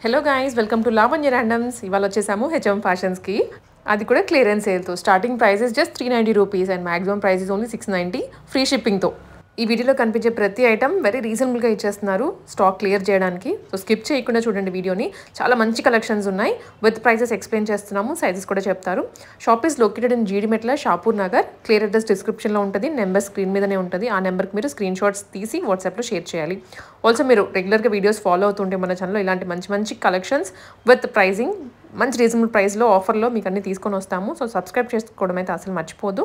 Hello guys, welcome to Lavanya randoms. ఇవాళ వచ్చేసాము HM ఫ్యాషన్స్కి. అది కూడా క్లియరెన్స్ సేల్తో. Starting price is just 390 rupees and maximum price is only 690 free షిప్పింగ్తో. ఈ వీడియోలో కనిపించే ప్రతి ఐటమ్ వెరీ రీజనబుల్గా ఇచ్చేస్తున్నారు స్టాక్ క్లియర్ చేయడానికి. సో స్కిప్ చేయకుండా చూడండి వీడియోని. చాలా మంచి కలెక్షన్స్ ఉన్నాయి. విత్ ప్రైసెస్ ఎక్స్ప్లెయిన్ చేస్తున్నాము, సైజెస్ కూడా చెప్తారు. Shop is located in Jeedimetla, Shapur Nagar. Clear address డిస్క్రిప్షన్లో ఉంటుంది, నెంబర్ స్క్రీన్ మీదనే ఉంటుంది. ఆ నెంబర్కి మీరు స్క్రీన్ షాట్స్ తీసి వాట్సాప్లో షేర్ చేయాలి. ఆల్సో మీరు రెగ్యులర్గా వీడియోస్ ఫాలో అవుతుంటే మన ఛానల్లో ఇలాంటి మంచి మంచి కలెక్షన్స్ విత్ ప్రైజింగ్ మంచి రీజనబుల్ ప్రైస్లో ఆఫర్లో మీకు అన్ని తీసుకొని వస్తాము. సో సబ్స్క్రైబ్ చేసుకోవడం అయితే అసలు మర్చిపోదు.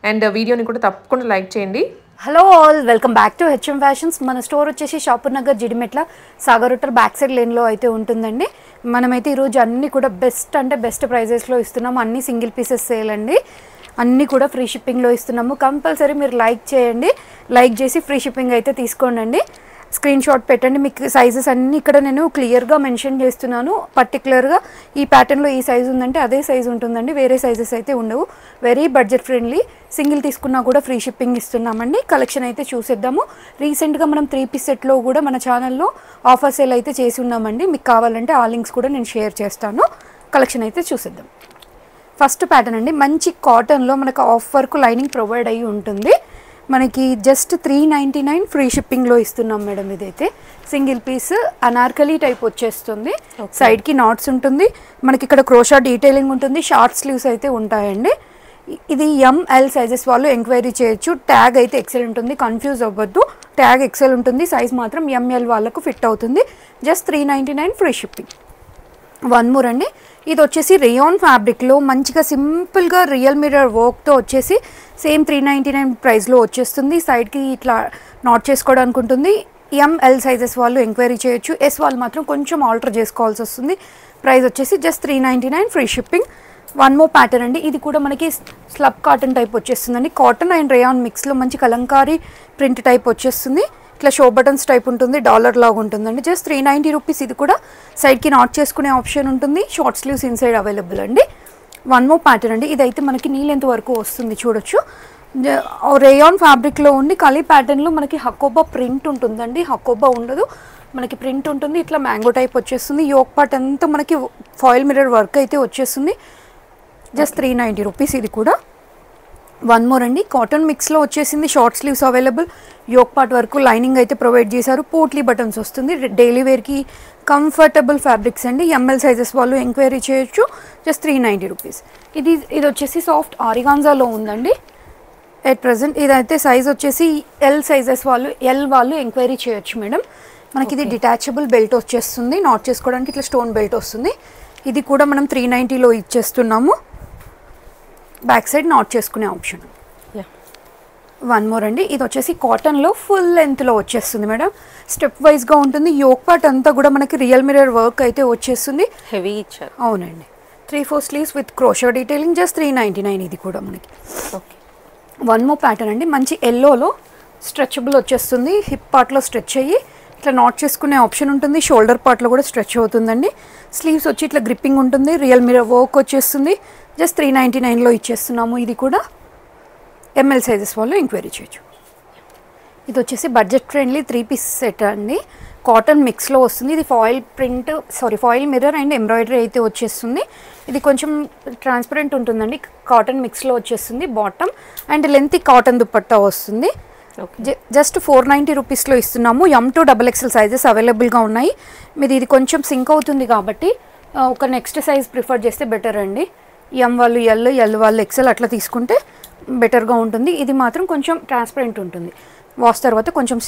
అండ్ వీడియోని కూడా తప్పకుండా లైక్ చేయండి. Hello all, welcome back to HM fashions. మన స్టోర్ వచ్చేసి Shapur Nagar Jeedimetla Sagar hotel back side లేన్లో అయితే ఉంటుందండి. మనమైతే ఈరోజు అన్నీ కూడా బెస్ట్ ప్రైజెస్లో ఇస్తున్నాము. అన్ని సింగిల్ పీసెస్ సేల్ అండి. అన్నీ కూడా ఫ్రీ షిప్పింగ్లో ఇస్తున్నాము. కంపల్సరీ మీరు లైక్ చేయండి. లైక్ చేసి ఫ్రీ షిప్పింగ్ అయితే తీసుకోండి. స్క్రీన్ షాట్ పెట్టండి. మీకు సైజెస్ అన్నీ ఇక్కడ నేను క్లియర్గా మెన్షన్ చేస్తున్నాను. పర్టికులర్గా ఈ ప్యాటర్న్లో ఈ సైజు ఉందంటే అదే సైజు ఉంటుందండి, వేరే సైజెస్ అయితే ఉండవు. Very budget friendly. సింగిల్ తీసుకున్నా కూడా ఫ్రీ షిప్పింగ్ ఇస్తున్నామండి. కలెక్షన్ అయితే చూసేద్దాము. రీసెంట్గా మనం 3 పీస్ సెట్లో కూడా మన ఛానల్లో ఆఫర్ సేల్ అయితే చేసి ఉన్నామండి. మీకు కావాలంటే ఆ లింక్స్ కూడా నేను షేర్ చేస్తాను. కలెక్షన్ అయితే చూసేద్దాం. ఫస్ట్ ప్యాటర్న్ అండి, మంచి కాటన్లో మనకు ఆఫ్ వర్క్ లైనింగ్ ప్రొవైడ్ అయ్యి ఉంటుంది. మనకి జస్ట్ 399 ఫ్రీ షిప్పింగ్లో ఇస్తున్నాం మేడం. ఇదైతే సింగిల్ పీస్ అనార్కలీ టైప్ వచ్చేస్తుంది. సైడ్కి నాట్స్ ఉంటుంది. మనకి ఇక్కడ క్రోషా డీటెయిలింగ్ ఉంటుంది. షార్ట్ స్లీవ్స్ అయితే ఉంటాయండి. ఇది ఎంఎల్ సైజెస్ వాళ్ళు ఎంక్వైరీ చేయొచ్చు. ట్యాగ్ అయితే ఎక్సెల్ ఉంటుంది, కన్ఫ్యూజ్ అవ్వద్దు. ట్యాగ్ ఎక్సెల్ ఉంటుంది, సైజ్ మాత్రం ఎంఎల్ వాళ్ళకు ఫిట్ అవుతుంది. Just 399 free shipping. One more అండి, ఇది వచ్చేసి రేయాన్ ఫ్యాబ్రిక్లో మంచిగా సింపుల్గా రియల్ మిర్రర్ వర్క్తో వచ్చేసి సేమ్ 399 ప్రైస్లో వచ్చేస్తుంది. సైడ్కి ఇట్లా నాట్ చేసుకోవడానికి ఉంటుంది. ఎంఎల్ సైజెస్ వాళ్ళు ఎంక్వైరీ చేయొచ్చు. ఎస్ వాళ్ళు మాత్రం కొంచెం ఆల్టర్ చేసుకోవాల్సి వస్తుంది. ప్రైస్ వచ్చేసి just 399 free shipping. One more pattern అండి, ఇది కూడా మనకి స్లబ్ కాటన్ టైప్ వచ్చేస్తుందండి. కాటన్ అండ్ రేయాన్ మిక్స్లో మంచి కలంకారీ ప్రింట్ టైప్ వచ్చేస్తుంది. ఇట్లా షో బటన్స్ టైప్ ఉంటుంది, డాలర్ లాగా ఉంటుందండి. Just 390 rupees. ఇది కూడా సైడ్కి నాట్ చేసుకునే ఆప్షన్ ఉంటుంది. షార్ట్ స్లీవ్స్ ఇన్సైడ్ అవైలబుల్ అండి. వన్ మోర్ ప్యాటర్న్ అండి, ఇదైతే మనకి నీ లెంత్ వరకు వస్తుంది, చూడొచ్చు. రేయాన్ ఫ్యాబ్రిక్లో ఉండి కలీ ప్యాటర్న్లో మనకి హకోబా ప్రింట్ ఉంటుందండి. హకోబా ఉండదు, మనకి ప్రింట్ ఉంటుంది. ఇట్లా మ్యాంగో టైప్ వచ్చేస్తుంది. యోక్ పార్ట్ అంతా మనకి ఫాయిల్ మిర్రర్ వర్క్ అయితే వచ్చేస్తుంది. Just 390 rupees. ఇది కూడా వన్ మోర్ అండి, కాటన్ మిక్స్లో వచ్చేసింది. Short sleeves available. Yoke part వరకు లైనింగ్ అయితే ప్రొవైడ్ చేశారు. పోట్లీ బటన్స్ వస్తుంది. డైలీ వేర్కి కంఫర్టబుల్ ఫ్యాబ్రిక్స్ అండి. ఎంఎల్ సైజెస్ వాళ్ళు ఎంక్వైరీ చేయొచ్చు. Just 390 rupees. ఇది వచ్చేసి సాఫ్ట్ ఆరిగాన్జాలో ఉందండి ఎట్ ప్రజెంట్. ఇదైతే సైజ్ వచ్చేసి ఎల్ సైజెస్ వాళ్ళు ఎంక్వైరీ చేయొచ్చు మేడం. మనకి ఇది డిటాచబుల్ బెల్ట్ వచ్చేస్తుంది. నాట్ చేసుకోవడానికి ఇట్లా స్టోన్ బెల్ట్ వస్తుంది. ఇది కూడా మనం 390లో ఇచ్చేస్తున్నాము. బ్యాక్ సైడ్ నాట్ చేసుకునే ఆప్షన్. వన్ మోర్ అండి, ఇది వచ్చేసి కాటన్లో ఫుల్ లెంత్లో వచ్చేస్తుంది మేడం. స్టెప్ వైజ్గా ఉంటుంది. యోక్ పార్ట్ అంతా కూడా మనకి రియల్ మిర్రర్ వర్క్ అయితే వచ్చేస్తుంది. హెవీ ఇచ్చారు. అవునండి, 3-4 sleeves with crochet detailing. Just 399 ఇది కూడా మనకి. ఓకే, వన్ మోర్ ప్యాటర్న్ అండి, మంచి ఎల్లోలో స్ట్రెచబుల్ వచ్చేస్తుంది. హిప్ పార్ట్లో స్ట్రెచ్ అయ్యి ఇట్లా నాట్ చేసుకునే ఆప్షన్ ఉంటుంది. షోల్డర్ పార్ట్లో కూడా స్ట్రెచ్ అవుతుందండి. స్లీవ్స్ వచ్చి ఇట్లా గ్రిప్పింగ్ ఉంటుంది. రియల్ మిర్రర్ వర్క్ వచ్చేస్తుంది. జస్ట్ 399లో ఇచ్చేస్తున్నాము. ఇది కూడా ఎంఎల్ సైజెస్ వాళ్ళు ఎంక్వైరీ చేయొచ్చు. ఇది వచ్చేసి బడ్జెట్ ఫ్రెండ్లీ 3 పీస్ సెట్ అండి. కాటన్ మిక్స్లో వస్తుంది. ఇది ఫాయిల్ మిర్రర్ అండ్ ఎంబ్రాయిడరీ అయితే వచ్చేస్తుంది. ఇది కొంచెం ట్రాన్స్పరెంట్ ఉంటుందండి. కాటన్ మిక్స్లో వచ్చేస్తుంది. Bottom and length cotton dupatta వస్తుంది. జస్ట్ 490 రూపీస్లో ఇస్తున్నాము. M2 XXL సైజెస్ అవైలబుల్గా ఉన్నాయి. మీరు ఇది కొంచెం సింక్ అవుతుంది కాబట్టి ఒక నెక్స్ట్ సైజ్ ప్రిఫర్ చేస్తే బెటర్ అండి. ఎం వాళ్ళు ఎల్ వాళ్ళు ఎక్సెల్ అట్లా తీసుకుంటే బెటర్గా ఉంటుంది. ఇది మాత్రం కొంచెం ట్రాన్స్పరెంట్ ఉంటుంది. వాష్ తర్వాత కొంచెం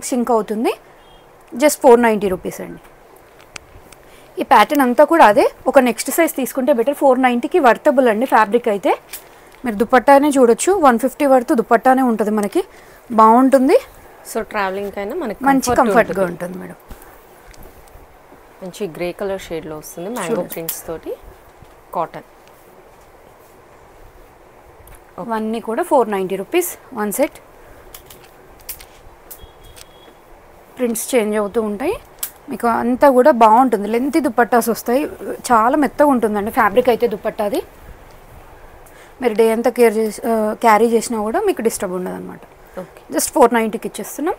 సింక్ అవుతుంది. జస్ట్ 490 రూపీస్ అండి. ఈ ప్యాటర్న్ అంతా కూడా అదే. ఒక నెక్స్ట్ సైజ్ తీసుకుంటే బెటర్. 490కి వర్తబుల్ అండి. ఫ్యాబ్రిక్ అయితే మీరు దుపట్టానే చూడొచ్చు. 150 వరకు దుపట్టానే ఉంటుంది మనకి. బాగుంటుంది. సో ట్రావెలింగ్ అయినా మనకి మంచి కంఫర్ట్గా ఉంటుంది మేడం. మంచి గ్రే కలర్ షేడ్లో వస్తుంది. మ్యాంగో ప్రింట్స్ తోటి కాటన్. ఇవన్నీ కూడా 490 rupees one set. Prints change అవుతూ ఉంటాయి. మీకు అంతా కూడా బాగుంటుంది. లెంత్ దుపట్టాస్ వస్తాయి. చాలా మెత్తగా ఉంటుందండి ఫ్యాబ్రిక్ అయితే దుపట్టాది. మీరు డే అంతా క్యారీ చేసినా కూడా మీకు డిస్టర్బ్ ఉండదు అనమాట. జస్ట్ 490కి ఇచ్చేస్తున్నాం.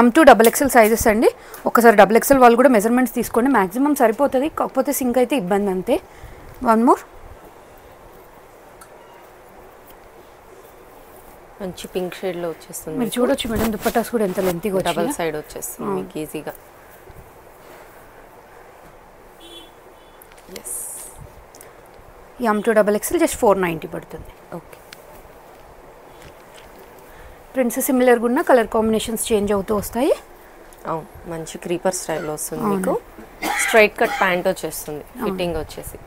M2 XXL సైజెస్ అండి. ఒకసారి XXL వాళ్ళు కూడా మెజర్మెంట్స్ తీసుకోండి, మ్యాక్సిమం సరిపోతుంది, కాకపోతే సింక్ అయితే ఇబ్బంది అంతే. One more. మంచి పింక్ షేడ్ లో వచ్చేస్తుంది. మీరు చూడొచ్చు మేడం దుపట్టాస్ కూడా ఎంత లెంతీగా వచ్చాయి. డబుల్ సైడ్ వచ్చేస్తుంది మీకు ఈజీగా. M2 XXL జస్ట్ 490 పడుతుంది. ఓకే. ప్రింట్స్ సిమిలర్గా ఉన్న కలర్ కాంబినేషన్స్ చేంజ్ అవుతూ వస్తాయి. అవును, మంచి క్రీపర్ స్టైల్లో వస్తుంది మీకు. స్ట్రైట్ కట్ ప్యాంట్ వచ్చేస్తుంది, ఫిట్టింగ్ వచ్చేసి.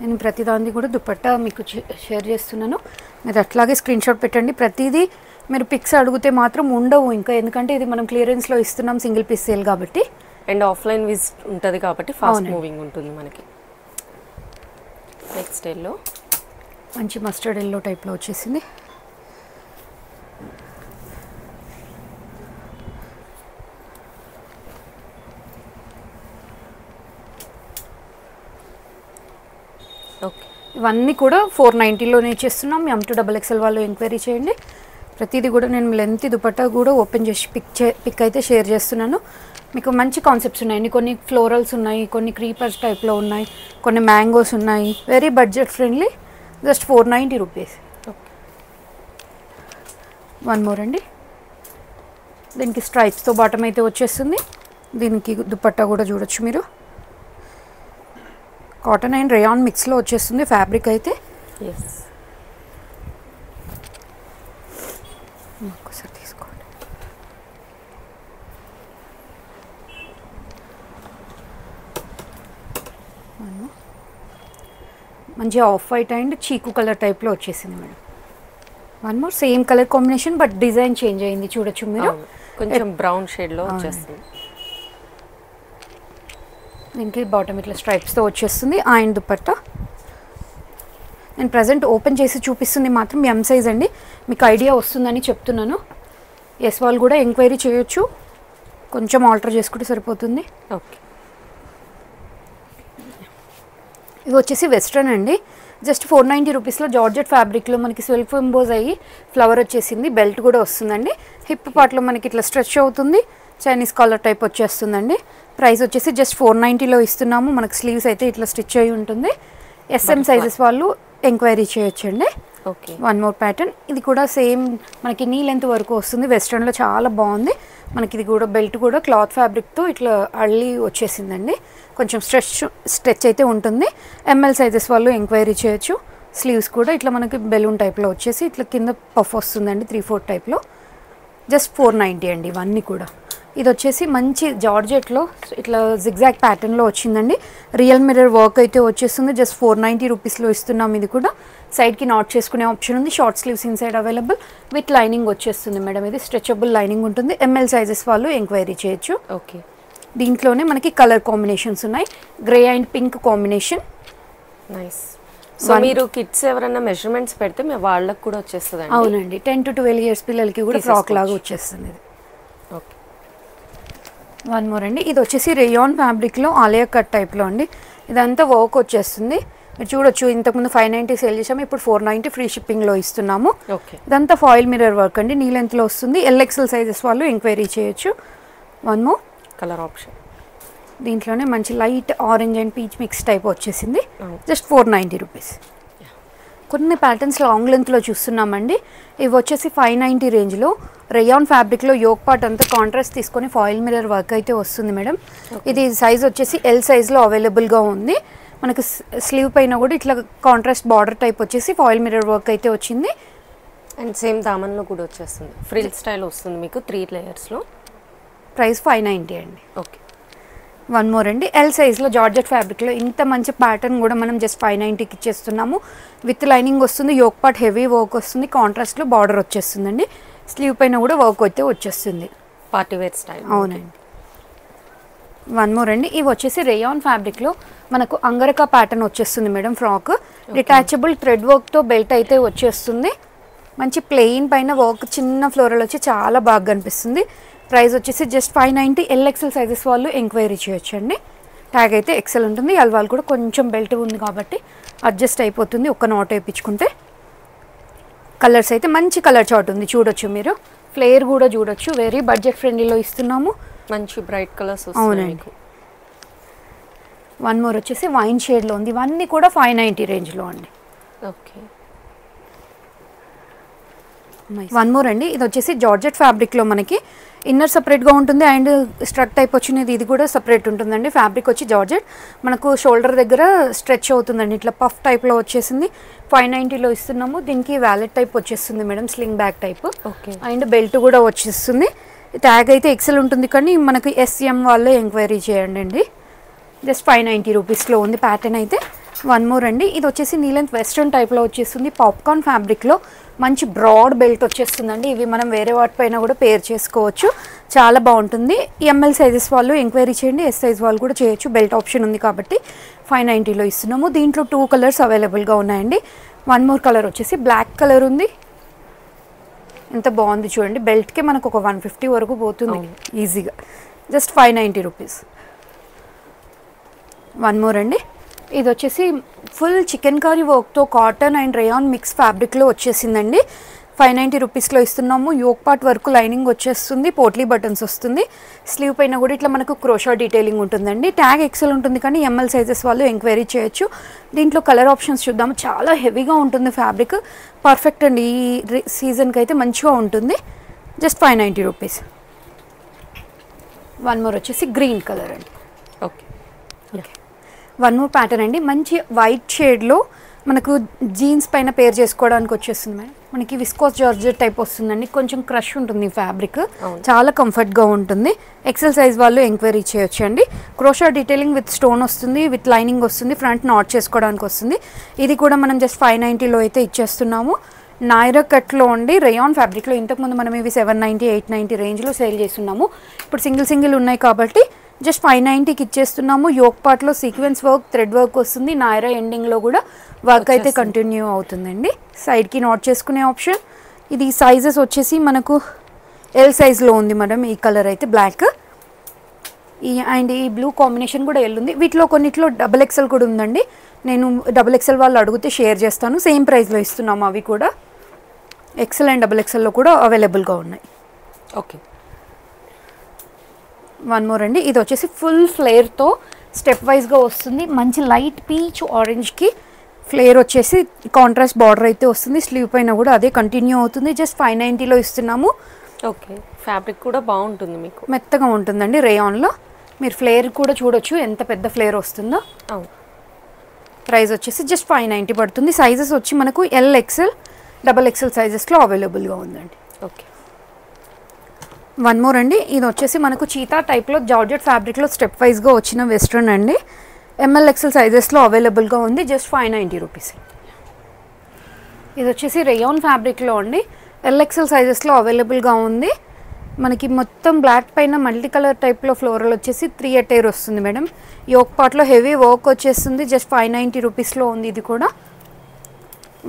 నేను ప్రతిదాన్ని కూడా దుపట్టా మీకు షేర్ చేస్తున్నాను, మీరు అట్లాగే స్క్రీన్ షాట్ పెట్టండి. ప్రతిదీ మీరు పిక్స్ అడిగితే మాత్రం ఉండవు ఇంకా, ఎందుకంటే ఇది మనం క్లియరెన్స్లో ఇస్తున్నాం, సింగిల్ పీస్ సేల్ కాబట్టి. అండ్ ఆఫ్లైన్ విజిట్ ఉంటుంది కాబట్టి ఫాస్ట్ మూవింగ్ ఉంటుంది మనకి. నెక్స్ట్ ఎల్లో మంచి మస్టర్డ్ ఎల్లో టైప్లో వచ్చేసింది. ఓకే. ఇవన్నీ కూడా 490లోనే చేస్తున్నాం. M2 XXL వాళ్ళు ఎంక్వైరీ చేయండి. ప్రతిదీ కూడా నేను లెంత్ దుపట్టా కూడా ఓపెన్ చేసి పిక్ అయితే షేర్ చేస్తున్నాను. మీకు మంచి కాన్సెప్ట్స్ ఉన్నాయండి. కొన్ని ఫ్లోరల్స్ ఉన్నాయి, కొన్ని క్రీపర్స్ టైప్లో ఉన్నాయి, కొన్ని మ్యాంగోస్ ఉన్నాయి. Very budget friendly, just 490 rupees. One more అండి. దీనికి స్ట్రైప్స్తో బాటమ్ అయితే వచ్చేస్తుంది. దీనికి దుపట్టా కూడా చూడొచ్చు మీరు. కాటన్ అండ్ రేయాన్ మిక్స్లో వచ్చేస్తుంది ఫ్యాబ్రిక్ అయితే. ఒక్కసారి తీసుకోండి. మంచి ఆఫ్ వైట్ అండ్ చీకు కలర్ టైప్లో వచ్చేసింది madam. One more same colour combination but design change అయింది, చూడొచ్చు మీరు. కొంచెం బ్రౌన్ షేడ్లో వచ్చేస్తుంది. దీనికి బాటమ్ ఇట్లా స్ట్రైప్స్తో వచ్చేస్తుంది. అండ్ దుపట్టా నేను ప్రజెంట్ ఓపెన్ చేసి చూపిస్తుంది మాత్రం ఎం సైజ్ అండి, మీకు ఐడియా వస్తుందని చెప్తున్నాను. ఎస్ వాళ్ళు కూడా ఎంక్వైరీ చేయొచ్చు, కొంచెం ఆల్టర్ చేసుకుంటే సరిపోతుంది. ఓకే. ఇవి వచ్చేసి వెస్ట్రన్ అండి, జస్ట్ 490 రూపీస్లో జార్జెట్ ఫ్యాబ్రిక్లో మనకి సెల్ఫ్ ఎంబోజ్ అయ్యి ఫ్లవర్ వచ్చేసింది. బెల్ట్ కూడా వస్తుందండి. హిప్ పార్ట్లో మనకి ఇట్లా స్ట్రెచ్ అవుతుంది, చైనీస్ కాలర్ టైప్ వచ్చేస్తుందండి. ప్రైస్ వచ్చేసి జస్ట్ 490లో ఇస్తున్నాము. మనకి స్లీవ్స్ అయితే ఇట్లా స్టిచ్ అయి ఉంటుంది. SM సైజెస్ వాళ్ళు ఎంక్వైరీ చేయొచ్చండి. ఓకే. వన్ మోర్ ప్యాటర్న్, ఇది కూడా సేమ్ మనకి నీ లెంత్ వరకు వస్తుంది. వెస్ట్రన్లో చాలా బాగుంది. మనకి ఇది కూడా బెల్ట్ కూడా క్లాత్ ఫ్యాబ్రిక్తో ఇట్లా అల్లి వచ్చేసిందండి. కొంచెం స్ట్రెచ్ అయితే ఉంటుంది. ML సైజెస్ వాళ్ళు ఎంక్వైరీ చేయొచ్చు. స్లీవ్స్ కూడా ఇట్లా మనకి బెలూన్ టైప్లో వచ్చేసి ఇట్లా కింద పఫ్ వస్తుందండి, 3/4 టైప్లో. జస్ట్ 490 అండి ఇవన్నీ కూడా. ఇది వచ్చేసి మంచి జార్జెట్లో ఇట్లా జిగ్జాగ్ ప్యాటర్న్లో వచ్చిందండి. రియల్ మిర్రర్ వర్క్ అయితే వచ్చేస్తుంది. జస్ట్ 490 రూపీస్లో ఇస్తున్నాం. ఇది కూడా సైడ్కి నాట్ చేసుకునే ఆప్షన్ ఉంది. Short sleeves inside available with lining వచ్చేస్తుంది మేడం. ఇది స్ట్రెచబుల్ లైనింగ్ ఉంటుంది. ML సైజెస్ వాళ్ళు ఎంక్వైరీ చేయొచ్చు. ఓకే. దీంట్లోనే మనకి కలర్ కాంబినేషన్స్ ఉన్నాయి. Grey and pink combination. Nice. So మీరు కిడ్స్ ఎవరైనా మెజర్మెంట్స్ పెడితే వాళ్ళకి కూడా వచ్చేస్తుంది. అవునండి, 10 to 12 years పిల్లలకి కూడా ఫ్రాక్ లాగా వచ్చేస్తుంది ఇది. ఓకే. వన్ మోర్ అండి. ఇది వచ్చేసి రేయాన్ ఫ్యాబ్రిక్లో ఆలియా కట్ టైప్లో అండి. ఇదంతా వర్క్ వచ్చేస్తుంది. మీరు చూడొచ్చు, ఇంతకుముందు 590 సేల్ చేసాము, ఇప్పుడు 490 ఫ్రీ షిప్పింగ్లో ఇస్తున్నాము. ఓకే. ఇదంతా ఫాయిల్ మిర్రర్ వర్క్ అండి, నీ లెంత్లో వస్తుంది. LXL సైజెస్ వాళ్ళు ఎంక్వైరీ చేయొచ్చు. One more colour option. దీంట్లోనే మంచి light orange and peach mix type వచ్చేసింది. Just 490 rupees. కొన్ని ప్యాటర్న్స్ లాంగ్ లెంత్లో చూస్తున్నామండి. ఇవి వచ్చేసి 590 రేంజ్లో రేయాన్ ఫ్యాబ్రిక్లో యోక్ పార్ట్ అంతా కాంట్రాస్ట్ తీసుకొని ఫాయిల్ మిర్రర్ వర్క్ అయితే వస్తుంది మేడం. ఇది సైజ్ వచ్చేసి L సైజ్లో అవైలబుల్గా ఉంది. మనకి స్లీవ్ పైన కూడా ఇట్లా కాంట్రాస్ట్ బార్డర్ టైప్ వచ్చేసి ఫాయిల్ మిర్రర్ వర్క్ అయితే వచ్చింది. అండ్ సేమ్ దామన్లో కూడా వచ్చేస్తుంది, ఫ్రిల్ స్టైల్ వస్తుంది మీకు 3 లేయర్స్లో. ప్రైస్ 590 అండి. ఓకే. వన్ మోర్ అండి. L సైజ్లో జార్జెట్ ఫ్యాబ్రిక్లో ఇంత మంచి ప్యాటర్న్ కూడా మనం జస్ట్ 590కి ఇచ్చేస్తున్నాము. విత్ లైనింగ్ వస్తుంది, యోక్ పార్ట్ హెవీ వర్క్ వస్తుంది, కాంట్రాస్ట్లో బార్డర్ వచ్చేస్తుందండి. స్లీవ్ పైన కూడా వర్క్ అయితే వచ్చేస్తుంది, పార్టీ వేర్ స్టైల్. అవునండి. వన్ మోర్ అండి. ఇవి వచ్చేసి రేయాన్ ఫ్యాబ్రిక్లో మనకు అంగరకా ప్యాటర్న్ వచ్చేస్తుంది మేడం. ఫ్రాక్ డిటాచబుల్ థ్రెడ్ వర్క్తో బెల్ట్ అయితే వచ్చేస్తుంది. మంచి ప్లెయిన్ పైన వర్క్ చిన్న ఫ్లోరల్ వచ్చి చాలా బాగా కనిపిస్తుంది. ప్రైస్ వచ్చేసి జస్ట్ 590. LXL సైజెస్ వాళ్ళు ఎంక్వైరీ చేయొచ్చు అండి. ట్యాగ్ అయితే XL ఉంటుంది. L వాళ్ళు కూడా కొంచెం బెల్ట్ ఉంది కాబట్టి అడ్జస్ట్ అయిపోతుంది ఒక్క నాట్ వేయించుకుంటే. కలర్స్ అయితే మంచి కలర్ చార్ట్ ఉంది, చూడొచ్చు మీరు. ఫ్లేర్ కూడా చూడొచ్చు, వెరీ బడ్జెట్ ఫ్రెండ్లీలో ఇస్తున్నాము. మంచి బ్రైట్ కలర్స్ అవునండి. వన్ మోర్ వచ్చేసి వైన్ షేడ్లో ఉంది, ఇవన్నీ కూడా 590 రేంజ్లో అండి. ఓకే. వన్ మోర్ అండి, ఇది వచ్చేసి జార్జెట్ ఫ్యాబ్రిక్లో మనకి ఇన్నర్ సపరేట్గా ఉంటుంది అండ్ స్ట్రక్ టైప్ వచ్చినది ఇది కూడా సపరేట్ ఉంటుందండి. ఫ్యాబ్రిక్ వచ్చి జార్జెట్, మనకు షోల్డర్ దగ్గర స్ట్రెచ్ అవుతుందండి, ఇట్లా పఫ్ టైప్లో వచ్చేసింది. 590లో ఇస్తున్నాము. దీనికి వ్యాలెట్ టైప్ వచ్చేస్తుంది madam, sling bag type. Okay. And belt కూడా వచ్చేస్తుంది. ట్యాగ్ అయితే ఎక్సెల్ ఉంటుంది కానీ మనకి ఎస్ఎం వాళ్ళే ఎంక్వైరీ చేయండి అండి. జస్ట్ 590 రూపీస్లో ఉంది ప్యాటర్న్ అయితే. వన్ మోర్ అండి, ఇది వచ్చేసి నీ లెంత్ వెస్ట్రన్ టైప్లో వచ్చేస్తుంది. పాప్కార్న్ ఫ్యాబ్రిక్లో మంచి బ్రాడ్ బెల్ట్ వచ్చేస్తుందండి. ఇవి మనం వేరే వాటిపైన కూడా పేర్ చేసుకోవచ్చు, చాలా బాగుంటుంది. ఎంఎల్ సైజెస్ వాళ్ళు ఎంక్వైరీ చేయండి, ఎస్ సైజ్ వాళ్ళు కూడా చేయొచ్చు, బెల్ట్ ఆప్షన్ ఉంది కాబట్టి 590లో ఇస్తున్నాము. దీంట్లో 2 కలర్స్ అవైలబుల్గా ఉన్నాయండి. వన్ మోర్ కలర్ వచ్చేసి బ్లాక్ కలర్ ఉంది. ఎంత బాగుంది చూడండి, బెల్ట్కి మనకు ఒక 150 వరకు పోతుంది ఈజీగా. Just 590 rupees. వన్ మోర్ అండి, ఇది వచ్చేసి ఫుల్ చికెన్ కర్రీ వర్క్తో కాటన్ అండ్ రేయాన్ మిక్స్ ఫ్యాబ్రిక్లో వచ్చేసిందండి. 590 రూపీస్లో ఇస్తున్నాము. యోక్ పార్ట్ వర్క్ లైనింగ్ వచ్చేస్తుంది, పోట్లీ బటన్స్ వస్తుంది. స్లీవ్ పైన కూడా ఇట్లా మనకు క్రోషా డీటెయిలింగ్ ఉంటుందండి. ట్యాగ్ ఎక్సెల్ ఉంటుంది కానీ ఎంఎల్ సైజెస్ వాళ్ళు ఎంక్వైరీ చేయొచ్చు. దీంట్లో కలర్ ఆప్షన్స్ చూద్దాము. చాలా హెవీగా ఉంటుంది ఫ్యాబ్రిక్, పర్ఫెక్ట్ అండి, ఈ సీజన్కి అయితే మంచిగా ఉంటుంది. Just 590 rupees. వన్ మోర్ వచ్చేసి గ్రీన్ కలర్ అండి. Okay. Okay. One more pattern అండి, మంచి వైట్ షేడ్లో మనకు జీన్స్ పైన పేర్ చేసుకోవడానికి వచ్చేస్తుంది మేడం. మనకి విస్కోస్ జార్జెట్ టైప్ వస్తుందండి, కొంచెం క్రష్ ఉంటుంది ఫ్యాబ్రిక్, చాలా కంఫర్ట్గా ఉంటుంది. ఎక్సెల్ సైజ్ వాళ్ళు ఎంక్వైరీ చేయొచ్చు అండి. క్రోషా డీటెయిలింగ్ విత్ స్టోన్ వస్తుంది, విత్ లైనింగ్ వస్తుంది, ఫ్రంట్ నాట్ చేసుకోవడానికి వస్తుంది. ఇది కూడా మనం జస్ట్ 590లో అయితే ఇచ్చేస్తున్నాము. నాయరా కట్లో ఉండి రేయాన్ ఫ్యాబ్రిక్లో ఇంతకుముందు మనం ఇవి 790, 890 రేంజ్లో సేల్ చేస్తున్నాము. ఇప్పుడు సింగిల్ ఉన్నాయి కాబట్టి జస్ట్ 590కి ఇచ్చేస్తున్నాము. యోక్ పార్ట్లో సీక్వెన్స్ వర్క్, థ్రెడ్ వర్క్ వస్తుంది. నాయరా ఎండింగ్లో కూడా వర్క్ అయితే కంటిన్యూ అవుతుందండి. సైడ్కి నాట్ చేసుకునే ఆప్షన్. ఇది సైజెస్ వచ్చేసి మనకు ఎల్ సైజ్లో ఉంది మేడం. ఈ కలర్ అయితే బ్లాక్, అండ్ ఈ బ్లూ కాంబినేషన్ కూడా ఎల్ ఉంది. వీటిలో కొన్నిట్లో డబుల్ ఎక్సెల్ కూడా ఉందండి. నేను డబుల్ ఎక్సెల్ వాళ్ళు అడిగితే షేర్ చేస్తాను. సేమ్ ప్రైస్లో ఇస్తున్నాము. అవి కూడా ఎక్సెల్ అండ్ డబుల్ ఎక్సెల్లో కూడా అవైలబుల్గా ఉన్నాయి. ఓకే. వన్ మోర్ అండి, ఇది వచ్చేసి ఫుల్ ఫ్లేర్తో స్టెప్ వైజ్గా వస్తుంది. మంచి లైట్ పీచ్ ఆరెంజ్కి ఫ్లేర్ వచ్చేసి కాంట్రాస్ట్ బార్డర్ అయితే వస్తుంది. స్లీవ్ పైన కూడా అదే కంటిన్యూ అవుతుంది. జస్ట్ 590లో ఇస్తున్నాము. ఓకే. ఫ్యాబ్రిక్ కూడా బాగుంటుంది, మీకు మెత్తగా ఉంటుందండి రేయాన్లో. మీరు ఫ్లేర్ కూడా చూడొచ్చు ఎంత పెద్ద ఫ్లేర్ వస్తుందో. ప్రైస్ వచ్చేసి జస్ట్ 590 పడుతుంది. సైజెస్ వచ్చి మనకు ఎల్ ఎక్సెల్, డబల్ ఎక్సెల్ సైజెస్లో అవైలబుల్గా ఉందండి. ఓకే. వన్ మోర్ అండి, ఇది వచ్చేసి మనకు చీతా టైప్లో జార్జెట్ ఫ్యాబ్రిక్లో స్టెప్ వైజ్గా వచ్చిన వెస్ట్రన్ అండి. ఎంఎల్ ఎక్సెల్ సైజెస్లో అవైలబుల్గా ఉంది. Just 590 rupees. ఇది వచ్చేసి రేయాన్ ఫ్యాబ్రిక్లో అండి, ఎల్ ఎక్సెల్ సైజెస్లో అవైలబుల్గా ఉంది. మనకి మొత్తం బ్లాక్ పైన మల్టీ కలర్ టైప్లో ఫ్లోరల్ వచ్చేసి 3 అటైర్ వస్తుంది మేడం. యోక్ పార్ట్లో హెవీ వర్క్ వచ్చేస్తుంది. జస్ట్ 590 రూపీస్లో ఉంది ఇది కూడా.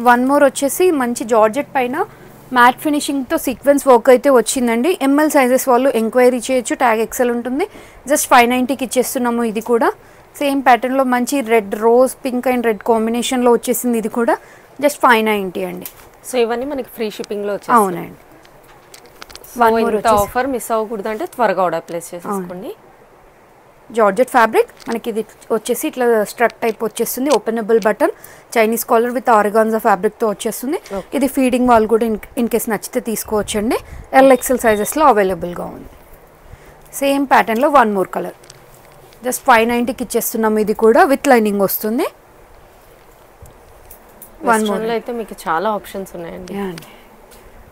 వన్ మోర్ వచ్చేసి మంచి జార్జెట్ పైన మ్యాట్ ఫినిషింగ్తో సీక్వెన్స్ వర్క్ అయితే వచ్చిందండి. ఎంఎల్ సైజెస్ వాళ్ళు ఎంక్వైరీ చేయొచ్చు, ట్యాగ్ ఎక్సెల్ ఉంటుంది. జస్ట్ 590కి ఇచ్చేస్తున్నాము. ఇది కూడా సేమ్ ప్యాటర్న్లో మంచి red, rose, pink and red కాంబినేషన్లో వచ్చేసింది. ఇది కూడా జస్ట్ 590 అండి. సో ఇవన్నీ మనకి ఫ్రీ షిప్పింగ్లో వచ్చేసి. అవునండి. వన్ మోర్ ఆఫర్ మిస్ అవ్వకూడదు అంటే త్వరగా ఆర్డర్ ప్లేస్ చేసేసుకోండి. జార్జెట్ ఫ్యాబ్రిక్ మనకి ఇది వచ్చేసి ఇట్లా స్ట్రక్ టైప్ వచ్చేస్తుంది. Openable button, Chinese collar with organza ఫ్యాబ్రిక్తో వచ్చేస్తుంది. ఇది ఫీడింగ్ వాళ్ళు కూడా ఇన్ కేస్ నచ్చితే తీసుకోవచ్చండి. ఎల్ ఎక్సెల్ సైజెస్లో అవైలబుల్గా ఉంది. సేమ్ ప్యాటర్న్లో వన్ మోర్ కలర్. జస్ట్ 590కి ఇచ్చేస్తున్నాము. ఇది కూడా విత్ లైనింగ్ వస్తుంది. వన్ మోర్ అయితే మీకు చాలా ఆప్షన్స్ ఉన్నాయండి.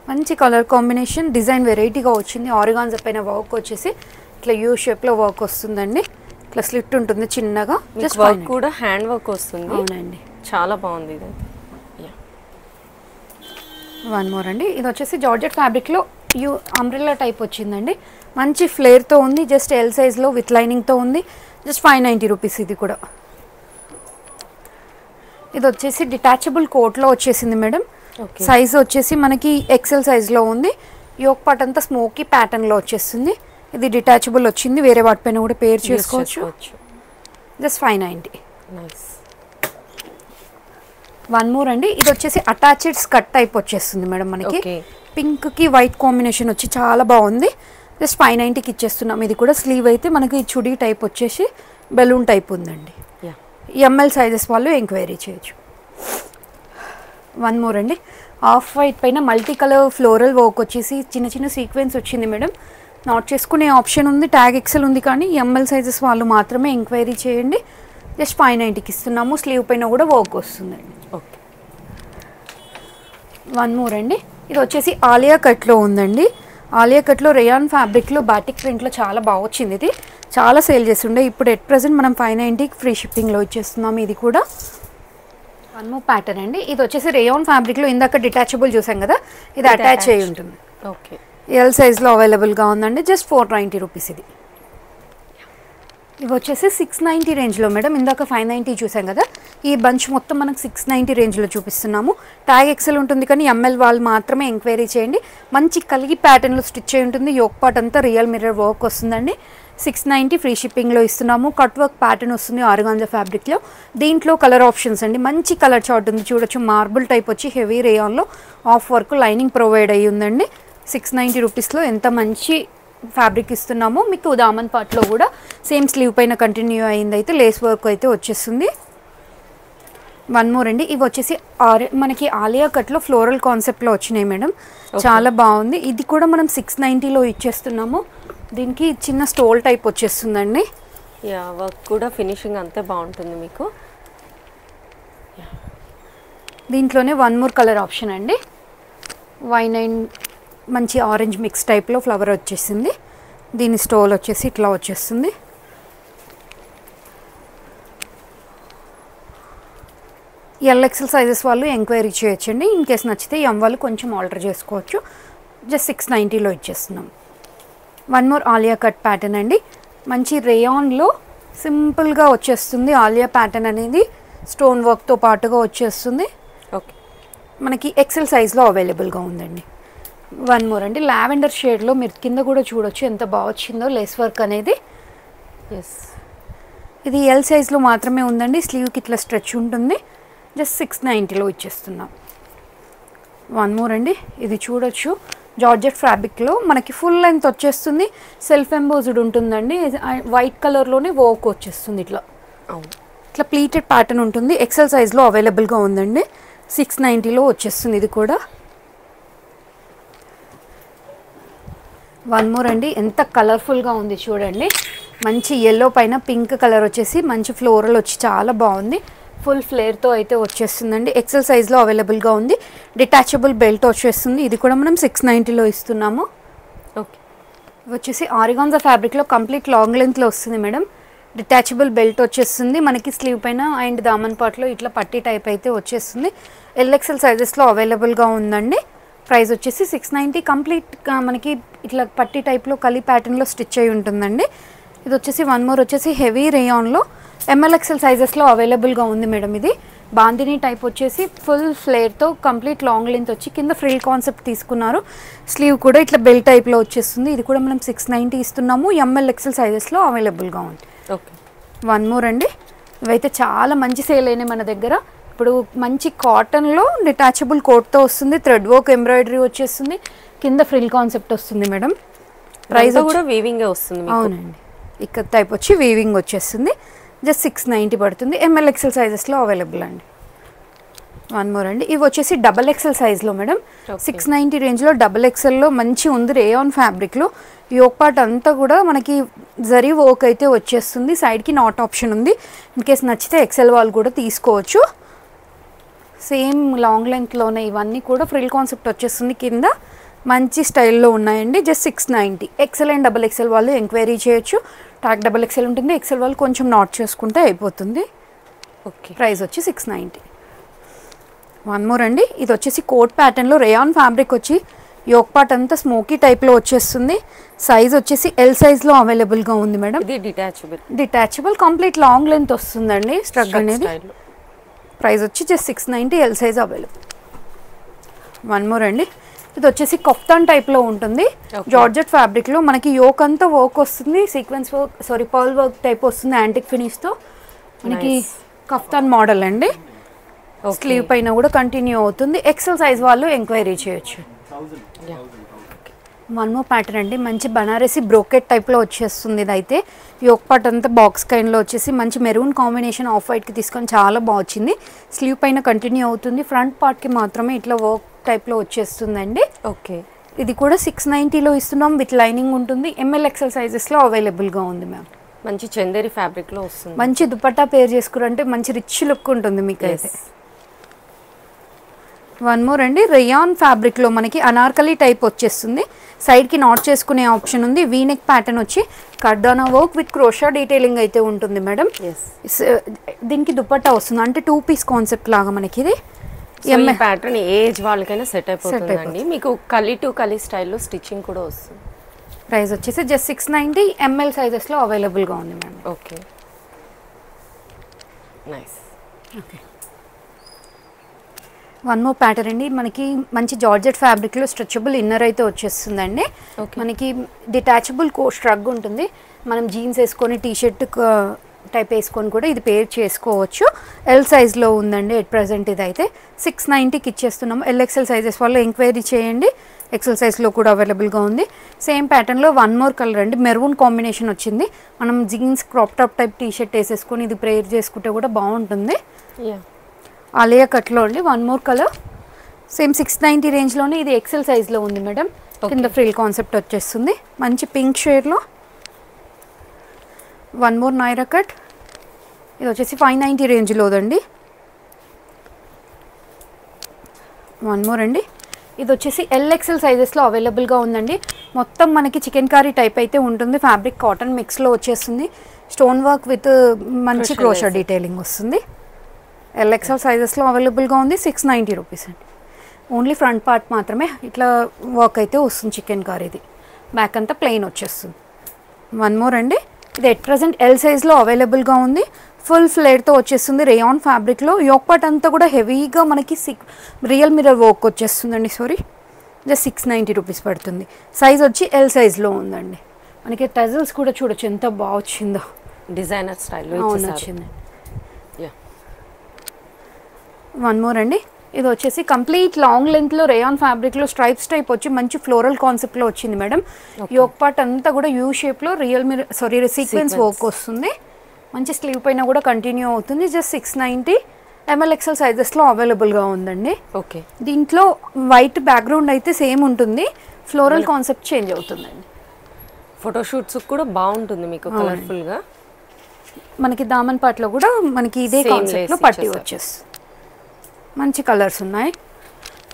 మంచి కలర్ కాంబినేషన్, డిజైన్ వెరైటీగా వచ్చింది. ఆర్గాన్జా పైన వర్క్ వచ్చేసి ఇట్లా యూ షేప్లో వర్క్ వస్తుందండి. ఇట్లా స్లిట్ ఉంటుంది చిన్నగా. జస్ట్ వర్క్ కూడా హ్యాండ్ వర్క్ వస్తుంది. అవునండి, చాలా బాగుంది ఇది. వన్ మోర్ అండి, ఇది వచ్చేసి జార్జెట్ ఫ్యాబ్రిక్లో అంబ్రెల్లా టైప్ వచ్చిందండి. మంచి ఫ్లేర్తో ఉంది. జస్ట్ ఎల్ సైజ్లో విత్ లైనింగ్తో ఉంది. Just 590 rupees. ఇది కూడా ఇది వచ్చేసి డిటాచబుల్ కోట్లో వచ్చేసింది మేడం. సైజ్ వచ్చేసి మనకి ఎక్సెల్ సైజ్లో ఉంది. యోక్ పార్ట్ అంతా స్మోకీ ప్యాటర్న్లో వచ్చేస్తుంది. ఇది డిటాచబుల్ వచ్చింది, వేరే వాటిపైన కూడా పేర్ చేసుకోవచ్చు. జస్ట్ 590. వన్ మోర్ అండి, ఇది వచ్చేసి అటాచ్డ్ స్కర్ట్ టైప్ వచ్చేస్తుంది మేడం. మనకి పింక్కి వైట్ కాంబినేషన్ వచ్చి చాలా బాగుంది. జస్ట్ 590కి ఇచ్చేస్తున్నాం. ఇది కూడా స్లీవ్ అయితే మనకి చుడీ టైప్ వచ్చేసి బెలూన్ టైప్ ఉందండి. ఎంఎల్ సైజెస్ వాళ్ళు ఎంక్వైరీ చేయొచ్చు. వన్ మోర్ అండి, ఆఫ్ వైట్ పైన మల్టీ కలర్ ఫ్లోరల్ వర్క్ వచ్చేసి చిన్న చిన్న సీక్వెన్స్ వచ్చింది మేడం. నాట్ చేసుకునే ఆప్షన్ ఉంది, ట్యాగ్ ఎక్సెల్ ఉంది, కానీ ఎంఎల్ సైజెస్ వాళ్ళు మాత్రమే ఎంక్వైరీ చేయండి. జస్ట్ 590కి ఇస్తున్నాము. స్లీవ్ పైన కూడా వర్క్ వస్తుందండి. ఓకే. వన్ మోర్ అండి, ఇది వచ్చేసి ఆలియా కట్లో ఉందండి. ఆలియా కట్లో రేయాన్ ఫ్యాబ్రిక్లో బాటిక్ ప్రింట్లో చాలా బాగా వచ్చింది. ఇది చాలా సేల్ చేస్తుండే. ఇప్పుడు ఎట్ ప్రెజెంట్ మనం 590కి ఫ్రీ షిప్పింగ్లో ఇచ్చేస్తున్నాము. ఇది కూడా వన్ మోర్ ప్యాటర్న్ అండి. ఇది వచ్చేసి రేయాన్ ఫ్యాబ్రిక్లో ఇందాక డిటాచబుల్ చూసాం కదా, ఇది అటాచ్ అయ్యి ఉంటుంది. ఓకే. ఎల్ సైజ్లో అవైలబుల్గా ఉందండి. జస్ట్ 490 రూపీస్ ఇది. ఇవి వచ్చేసి 690 రేంజ్లో మేడం. ఇందాక 590 చూసాం కదా, ఈ బంచ్ మొత్తం మనకు 690 రేంజ్లో చూపిస్తున్నాము. ట్యాగ్ ఎక్సెల్ ఉంటుంది, కానీ ఎంఎల్ వాళ్ళు మాత్రమే ఎంక్వైరీ చేయండి. మంచి కలిగి ప్యాటర్న్లో స్టిచ్ అయి ఉంటుంది. యోక్ పార్ట్ అంతా రియల్ మిర్రర్ వర్క్ వస్తుందండి. 690 ఫ్రీ షిప్పింగ్లో ఇస్తున్నాము. కట్ వర్క్ ప్యాటర్న్ వస్తుంది ఆర్గాంజా ఫ్యాబ్రిక్లో. దీంట్లో కలర్ ఆప్షన్స్ అండి, మంచి కలర్ చార్ట్ ఉంది చూడొచ్చు. మార్బుల్ టైప్ వచ్చి హెవీ రేయాన్లో ఆఫ్ వర్క్ లైనింగ్ ప్రొవైడ్ అయ్యి ఉందండి. 690 రూపీస్లో ఎంత మంచి ఫ్యాబ్రిక్ ఇస్తున్నామో. మీకు దామన్ పార్ట్లో కూడా సేమ్ స్లీవ్ పైన కంటిన్యూ అయింది, అయితే లేస్ వర్క్ అయితే వచ్చేస్తుంది. వన్ మోర్ అండి, ఇవి వచ్చేసి మనకి ఆలియా కట్లో ఫ్లోరల్ కాన్సెప్ట్లో వచ్చినాయి మేడం. చాలా బాగుంది. ఇది కూడా మనం 690లో ఇచ్చేస్తున్నాము. దీనికి చిన్న స్టోల్ టైప్ వచ్చేస్తుందండి. యా, వర్క్ కూడా ఫినిషింగ్ అంతే బాగుంటుంది మీకు. దీంట్లోనే వన్ మోర్ కలర్ ఆప్షన్ అండి. వైనైన్ మంచి ఆరెంజ్ మిక్స్ టైప్లో ఫ్లవర్ వచ్చేసింది. దీని స్టోల్ వచ్చేసి ఇట్లా వచ్చేస్తుంది. ఎల్ఎక్సెల్ సైజెస్ వాళ్ళు ఎంక్వైరీ చేయొచ్చండి. ఇన్ కేస్ నచ్చితే ఎం వాళ్ళు కొంచెం ఆర్డర్ చేసుకోవచ్చు. జస్ట్ 690లో ఇచ్చేస్తున్నాం. One more Alia cut pattern అండి. మంచి రేయాన్లో సింపుల్గా వచ్చేస్తుంది. ఆలియా ప్యాటర్న్ అనేది స్టోన్ వర్క్తో పాటుగా వచ్చేస్తుంది. ఓకే. మనకి ఎక్సెల్ సైజ్లో అవైలబుల్గా ఉందండి. వన్ మోర్ అండి, లావెండర్ షేడ్లో మీరు కింద కూడా చూడొచ్చు ఎంత బాగా వచ్చిందో లేస్ వర్క్ అనేది. ఎస్, ఇది ఎల్ సైజ్లో మాత్రమే ఉందండి. స్లీవ్కి ఇట్లా స్ట్రెచ్ ఉంటుంది. జస్ట్ 690లో ఇచ్చేస్తున్నాం. వన్ మోర్ అండి, ఇది చూడొచ్చు జార్జెట్ ఫ్యాబ్రిక్లో మనకి ఫుల్ లెంత్ వచ్చేస్తుంది. సెల్ఫ్ ఎంబోజ్డ్ ఉంటుందండి. వైట్ కలర్లోనే వర్క్ వచ్చేస్తుంది. ఇట్లా ఇట్లా ప్లీటెడ్ ప్యాటర్న్ ఉంటుంది. ఎక్సెల్ సైజ్లో అవైలబుల్గా ఉందండి. 690లో వచ్చేస్తుంది. ఇది కూడా వన్ మోర్ అండి, ఎంత కలర్ఫుల్గా ఉంది చూడండి. మంచి ఎల్లో పైన పింక్ కలర్ వచ్చేసి మంచి ఫ్లోరల్ వచ్చి చాలా బాగుంది. ఫుల్ ఫ్లేర్తో అయితే వచ్చేస్తుందండి. ఎక్సెల్ సైజ్లో అవైలబుల్గా ఉంది. డిటాచబుల్ బెల్ట్ వచ్చేస్తుంది. ఇది కూడా మనం 690లో ఇస్తున్నాము. ఓకే. ఇవి వచ్చేసి ఆర్గాన్జా ఫ్యాబ్రిక్లో కంప్లీట్ లాంగ్ లెంత్లో వస్తుంది మేడం. డిటాచబుల్ బెల్ట్ వచ్చేస్తుంది మనకి స్లీవ్ పైన అండ్ దామన్ పార్ట్లో ఇట్లా పట్టీ టైప్ అయితే వచ్చేస్తుంది. ఎల్ఎక్సెల్ సైజెస్లో అవైలబుల్గా ఉందండి. ప్రైస్ వచ్చేసి 690. కంప్లీట్గా మనకి ఇట్లా పట్టీ టైప్లో కలి ప్యాటర్న్లో స్టిచ్ అయి ఉంటుందండి. ఇది వచ్చేసి వన్ మోర్ వచ్చేసి హెవీ రేయాన్లో ఎంఎల్ఎక్సెల్ సైజెస్లో అవైలబుల్గా ఉంది మేడం. ఇది బాందిని టైప్ వచ్చేసి ఫుల్ ఫ్లేర్తో కంప్లీట్ లాంగ్ లెంత్ వచ్చి కింద ఫ్రిల్ కాన్సెప్ట్ తీసుకున్నారు. స్లీవ్ కూడా ఇట్లా బెల్ట్ టైప్లో వచ్చేస్తుంది. ఇది కూడా మనం 690 ఇస్తున్నాము. ఎంఎల్ఎక్సెల్ సైజెస్లో అవైలబుల్గా ఉంది. ఓకే. వన్ మోర్ అండి, ఇవైతే చాలా మంచి సేల్ అయినాయి మన దగ్గర. ఇప్పుడు మంచి కాటన్లో డిటాచబుల్ కోట్తో వస్తుంది. థ్రెడ్ వర్క్ ఎంబ్రాయిడరీ వచ్చేస్తుంది. కింద ఫ్రిల్ కాన్సెప్ట్ వస్తుంది మేడం. ప్రైస్ కూడా వీవింగ్ వస్తుంది. అవునండి, ఇక్కడ టైప్ వచ్చి వీవింగ్ వచ్చేస్తుంది. జస్ట్ 690 పడుతుంది. ఎంఎల్ఎక్సెల్ సైజెస్లో అవైలబుల్ అండి. వన్ మోర్ అండి, ఇవి వచ్చేసి డబల్ ఎక్సెల్ సైజ్లో మేడం. 690 రేంజ్లో డబల్ ఎక్సెల్లో మంచి ఉంది. రేయాన్ ఫ్యాబ్రిక్లో యోక్ పార్ట్ అంతా కూడా మనకి జరీ వర్క్ అయితే వచ్చేస్తుంది. సైడ్కి నాట్ ఆప్షన్ ఉంది. ఇన్ కేస్ నచ్చితే ఎక్సెల్ వాళ్ళు కూడా తీసుకోవచ్చు. సేమ్ లాంగ్ లెంత్లోనే ఇవన్నీ కూడా ఫ్రిల్ కాన్సెప్ట్ వచ్చేస్తుంది. కింద మంచి స్టైల్లో ఉన్నాయండి. Just 690. XL and double XL వాళ్ళు ఎంక్వైరీ చేయొచ్చు. ట్యాగ్ డబల్ ఎక్సెల్ ఉంటుంది. ఎక్సెల్ వాళ్ళు కొంచెం నాట్ చేసుకుంటే అయిపోతుంది. ఓకే. ప్రైస్ వచ్చి 690. వన్ మోర్ అండి, ఇది వచ్చేసి కోట్ ప్యాటర్న్లో రేయాన్ ఫ్యాబ్రిక్ వచ్చి యోక్ పార్ట్ అంతా స్మోకీ టైప్లో వచ్చేస్తుంది. సైజ్ వచ్చేసి ఎల్ సైజ్లో అవైలబుల్గా ఉంది మేడం. ఇది డిటాచబుల్ కంప్లీట్ లాంగ్ లెంత్ వస్తుందండి. స్ట్రగ్ అనేది. ప్రైస్ వచ్చి just 690. L size available. One more అండి, ఇది వచ్చేసి కఫ్తాన్ టైప్లో ఉంటుంది. జార్జెట్ ఫ్యాబ్రిక్లో మనకి యోక్ అంతా వర్క్ వస్తుంది. Sequence work pearl work type వస్తుంది. యాంటిక్ ఫినిష్తో మనకి కఫ్తాన్ మోడల్ అండి. స్లీవ్ పైన కూడా కంటిన్యూ అవుతుంది. ఎక్సెల్ సైజ్ వాళ్ళు ఎంక్వైరీ చేయొచ్చు. వన్ మోర్ ప్యాటర్న్ అండి, మంచి బనారసి బ్రోకెట్ టైప్లో వచ్చేస్తుంది. ఇది అయితే యోక్ పార్ట్ అంతా బాక్స్ కైండ్లో వచ్చేసి మంచి మెరూన్ కాంబినేషన్ ఆఫ్ వైట్కి తీసుకొని చాలా బాగా వచ్చింది. స్లీవ్ పైన కంటిన్యూ అవుతుంది, ఫ్రంట్ పార్ట్కి మాత్రమే ఇట్లా వర్క్ టైప్లో వచ్చేస్తుందండి. ఓకే, ఇది కూడా 690లో ఇస్తున్నాం, విత్ లైనింగ్ ఉంటుంది. ఎంఎల్ ఎక్సెల్ సైజెస్లో అవైలబుల్గా ఉంది మ్యామ్. మంచి చందేరి ఫ్యాబ్రిక్లో వస్తుంది. మంచి దుపట్టా పేర్ చేసుకురంటే మంచి రిచ్ లుక్ ఉంటుంది మీకు అయితే. వన్ మోర్ అండి, రేయాన్ ఫ్యాబ్రిక్లో మనకి అనార్కలి టైప్ వచ్చేస్తుంది. సైడ్కి నాట్ చేసుకునే ఆప్షన్ ఉంది. వీనెక్ ప్యాటర్న్ వచ్చి కర్దానా వర్క్ విత్ క్రోషా డీటెయిలింగ్ అయితే ఉంటుంది మేడం. దీనికి దుపట్టా వస్తుంది, అంటే 2 పీస్ కాన్సెప్ట్ లాగా మనకి ఇది. ఈ ప్యాటర్న్ ఏజ్ వాళ్ళకైనా సెట్ అయిపోతుందండి. మీకు కలీ టు కలీ స్టైల్లో స్టిచ్చింగ్ కూడా వస్తుంది. ప్రైస్ వచ్చేసి జస్ట్ 690, ఎంఎల్ సైజెస్లో అవైలబుల్గా ఉంది madam. Okay, nice. Okay, one more pattern అండి, మనకి మంచి జార్జెట్ ఫ్యాబ్రిక్లో స్ట్రెచబుల్ ఇన్నర్ అయితే వచ్చేస్తుందండి. మనకి డిటాచబుల్ స్ట్రగ్ ఉంటుంది. మనం జీన్స్ వేసుకొని టీషర్ట్ టైప్ వేసుకొని కూడా ఇది పేర్ చేసుకోవచ్చు. ఎల్ సైజ్లో ఉందండి ఎట్ ప్రజెంట్. ఇది అయితే 690కి ఇచ్చేస్తున్నాము. ఎల్ఎక్సెల్ సైజెస్ వాళ్ళు ఎంక్వైరీ చేయండి, ఎక్సెల్ సైజ్లో కూడా అవైలబుల్గా ఉంది. సేమ్ ప్యాటర్న్లో వన్ మోర్ కలర్ అండి, మెరూన్ కాంబినేషన్ వచ్చింది. మనం jeans crop top type T shirt వేసేసుకొని ఇది ప్రేర్ చేసుకుంటే కూడా బాగుంటుంది. ఆలియా కట్లో అండి, వన్ మోర్ కలర్. సేమ్ 690 రేంజ్లోనే ఇది ఎక్సెల్ సైజ్లో ఉంది మేడం. కింద ఫ్రిల్ కాన్సెప్ట్ వచ్చేస్తుంది, మంచి పింక్ షేడ్లో. వన్ మోర్ నైరా కట్, ఇది వచ్చేసి 590 రేంజ్లోదండి. వన్ మోర్ అండి, ఇది వచ్చేసి ఎల్ఎక్సెల్ సైజెస్లో అవైలబుల్గా ఉందండి. మొత్తం మనకి చికెన్ కర్రీ టైప్ అయితే ఉంటుంది. ఫ్యాబ్రిక్ కాటన్ మిక్స్లో వచ్చేస్తుంది. స్టోన్ వర్క్ విత్ మంచి క్రోషా డీటెయిలింగ్ వస్తుంది. ఎల్ఎక్సెల్ సైజెస్లో అవైలబుల్గా ఉంది. 690 రూపీస్ అండి. ఓన్లీ ఫ్రంట్ పార్ట్ మాత్రమే ఇట్లా వర్క్ అయితే వస్తుంది చికెన్ కర్రీది. బ్యాక్ అంతా ప్లెయిన్ వచ్చేస్తుంది. వన్ మోర్ అండి, ఇది ఎట్ ప్రజెంట్ ఎల్ సైజ్లో అవైలబుల్గా ఉంది. ఫుల్ ఫ్లేర్తో వచ్చేస్తుంది. రేయాన్ ఫ్యాబ్రిక్లో యోక్ పార్ట్ అంతా కూడా హెవీగా మనకి రియల్ మిర్రర్ వర్క్ వచ్చేస్తుందండి. సారీ, జస్ట్ 690 రూపీస్ పడుతుంది. సైజ్ వచ్చి ఎల్ సైజ్లో ఉందండి. మనకి టజల్స్ కూడా చూడొచ్చు ఎంత బాగా వచ్చిందో, డిజైనర్ స్టైల్లో వచ్చింది. వన్ మోర్ అండి, ఇది వచ్చేసి కంప్లీట్ లాంగ్ లెంత్లో రేయాన్ ఫ్యాబ్రిక్లో స్ట్రైప్స్ టైప్ వచ్చి మంచి ఫ్లోరల్ కాన్సెప్ట్లో వచ్చింది మేడం. యోక్ పార్ట్ అంతా కూడా యూ షేప్లో సీక్వెన్స్ వర్క్ వస్తుంది. మంచి స్లీవ్ పైన కూడా కంటిన్యూ అవుతుంది. జస్ట్ 690, ఎంఎల్ ఎక్సెల్ సైజెస్లో అవైలబుల్గా ఉందండి. ఓకే, దీంట్లో వైట్ బ్యాక్గ్రౌండ్ అయితే సేమ్ ఉంటుంది, ఫ్లోరల్ కాన్సెప్ట్ చేంజ్ అవుతుందండి. ఫోటోషూట్స్ కూడా బాగుంటుంది మీకు కలర్ఫుల్గా. మనకి దామన్ పార్ట్లో కూడా మనకి ఇదే కాన్సెప్ట్లో పట్టి వచ్చేస్తుంది. మంచి కలర్స్ ఉన్నాయి.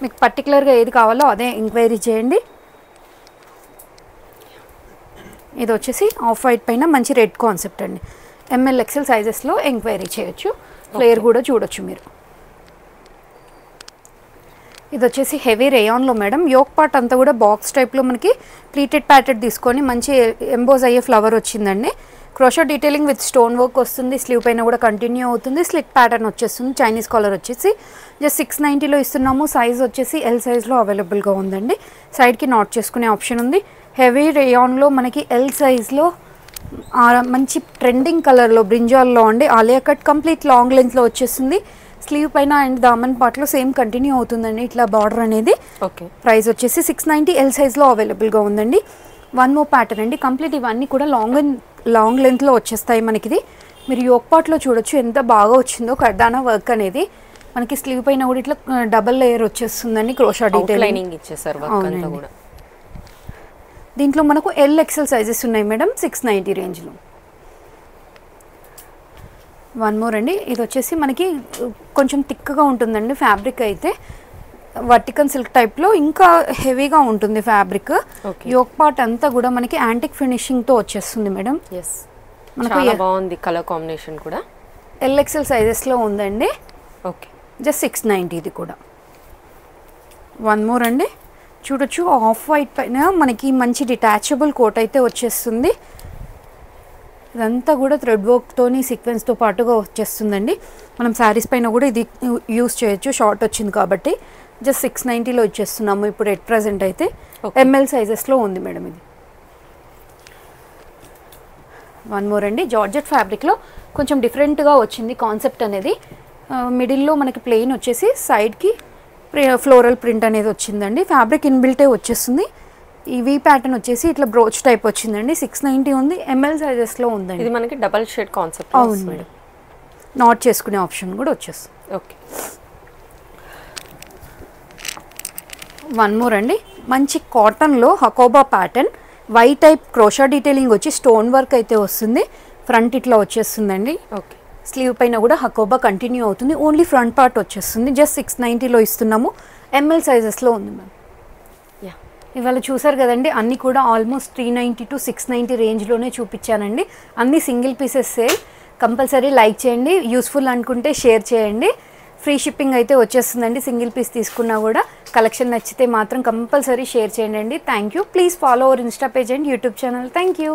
మీకు పర్టికులర్గా ఏది కావాలో అదే ఎంక్వైరీ చేయండి. ఇది వచ్చేసి ఆఫ్ వైట్ పైన మంచి రెడ్ కాన్సెప్ట్ అండి. ఎంఎల్ ఎక్సెల్ సైజెస్లో ఎంక్వైరీ చేయొచ్చు. ఫ్లేర్ కూడా చూడొచ్చు మీరు. ఇది వచ్చేసి హెవీ రేయాన్లో మేడం. యోక్ పార్ట్ అంతా కూడా బాక్స్ టైప్లో మనకి ప్లీటెడ్ ప్యాటర్న్ తీసుకొని మంచి ఎంబోజ్ అయ్యే ఫ్లవర్ వచ్చిందండి. Crochet detailing with stone work వస్తుంది. స్లీవ్ పైన కూడా కంటిన్యూ అవుతుంది. స్లిట్ ప్యాటర్న్ వచ్చేస్తుంది. చైనీస్ కాలర్ వచ్చేసి జస్ట్ 690లో ఇస్తున్నాము. సైజ్ వచ్చేసి ఎల్ సైజ్లో అవైలబుల్గా ఉందండి. సైడ్కి నాట్ చేసుకునే ఆప్షన్ ఉంది. హెవీ రేయాన్లో మనకి ఎల్ సైజ్లో మంచి ట్రెండింగ్ కలర్లో బ్రింజాల్లో అండి. ఆలియా కట్ కంప్లీట్ లాంగ్ లెంత్లో వచ్చేస్తుంది. స్లీవ్ పైన అండ్ దామన్ పార్ట్లో సేమ్ కంటిన్యూ అవుతుందండి ఇట్లా బార్డర్ అనేది. ఓకే, ప్రైస్ వచ్చేసి 690, ఎల్ సైజ్లో అవైలబుల్గా ఉందండి. వన్ మోర్ ప్యాటర్న్ అండి, కంప్లీట్ ఇవన్నీ కూడా లాంగ్ లెంత్లో వచ్చేస్తాయి మనకి. ఇది మీరు యోక్ పార్ట్లో చూడొచ్చు ఎంత బాగా వచ్చిందో కర్దానా వర్క్ అనేది. మనకి స్లీవ్ పైన కూడా ఇట్లా డబల్ లేయర్ వచ్చేస్తుందండి క్రోషా డీటెయిలింగ్ ఇచ్చేసారు వర్క్ అంతా కూడా. దీంట్లో మనకు ఎల్ ఎక్సెల్ సైజెస్ ఉన్నాయి మేడం 690 రేంజ్లో. వన్ మోర్ అండి, ఇది వచ్చేసి మనకి కొంచెం థిక్గా ఉంటుందండి ఫ్యాబ్రిక్ అయితే. వర్టికల్ సిల్క్ టైప్లో ఇంకా హెవీగా ఉంటుంది ఫ్యాబ్రిక్. యోక్ పార్ట్ అంతా కూడా మనకి యాంటిక్ ఫినిషింగ్తో వచ్చేస్తుంది మేడం. మనకు బాగుంది కలర్ కాంబినేషన్ కూడా. ఎల్ ఎక్సెల్ సైజెస్లో ఉందండి. ఓకే, జస్ట్ 690 ఇది కూడా. వన్ మోర్ అండి, చూడొచ్చు ఆఫ్ వైట్ పైన మనకి మంచి డిటాచబుల్ కోట్ అయితే వచ్చేస్తుంది. ఇదంతా కూడా థ్రెడ్ వర్క్తోని సీక్వెన్స్తో పాటుగా వచ్చేస్తుందండి. మనం శారీస్ పైన కూడా ఇది యూస్ చేయొచ్చు, షార్ట్ వచ్చింది కాబట్టి. జస్ట్ 690లో ఇచ్చేస్తున్నాము ఇప్పుడు ఎట్ ప్రజెంట్ అయితే. ఎంఎల్ సైజెస్లో ఉంది మేడం ఇది. వన్ మోర్ అండి, జార్జెట్ ఫ్యాబ్రిక్లో కొంచెం డిఫరెంట్గా వచ్చింది కాన్సెప్ట్ అనేది. మిడిల్లో మనకి ప్లెయిన్ వచ్చేసి సైడ్కి ఫ్లోరల్ ప్రింట్ అనేది వచ్చిందండి. ఫ్యాబ్రిక్ ఇన్బిల్టే వచ్చేస్తుంది. ఈ వీ ప్యాటర్న్ వచ్చేసి ఇట్లా బ్రోచ్ టైప్ వచ్చిందండి. 690 ఉంది. ఎంఎల్ సైజెస్లో ఉందండి. ఇది మనకి డబల్ షేడ్ కాన్సెప్ట్. అవును మేడం. నాట్ చేసుకునే ఆప్షన్ కూడా వచ్చేస్తుంది. ఓకే. వన్ మోర్ అండి. మంచి కాటన్లో Hakoba pattern, white type crochet detailing వచ్చి స్టోన్ వర్క్ అయితే వస్తుంది. ఫ్రంట్ ఇట్లా వచ్చేస్తుందండి. ఓకే. స్లీవ్ పైన కూడా హకోబా కంటిన్యూ అవుతుంది. ఓన్లీ ఫ్రంట్ పార్ట్ వచ్చేస్తుంది. జస్ట్ 690లో ఇస్తున్నాము. ఎంఎల్ సైజెస్లో ఉంది మ్యామ్. ఇవాళ చూసారు కదండి, అన్నీ కూడా ఆల్మోస్ట్ 390 to 690 రేంజ్లోనే చూపించానండి. అన్ని single pieces sale. Compulsory like చేయండి. యూస్ఫుల్ అనుకుంటే షేర్ చేయండి. ఫ్రీ షిప్పింగ్ అయితే వచ్చేస్తుందండి సింగిల్ పీస్ తీసుకున్నా కూడా. కలెక్షన్ నచ్చితే మాత్రం కంపల్సరీ షేర్ చేయండి. Thank you. Please follow our Insta page and YouTube channel. Thank you.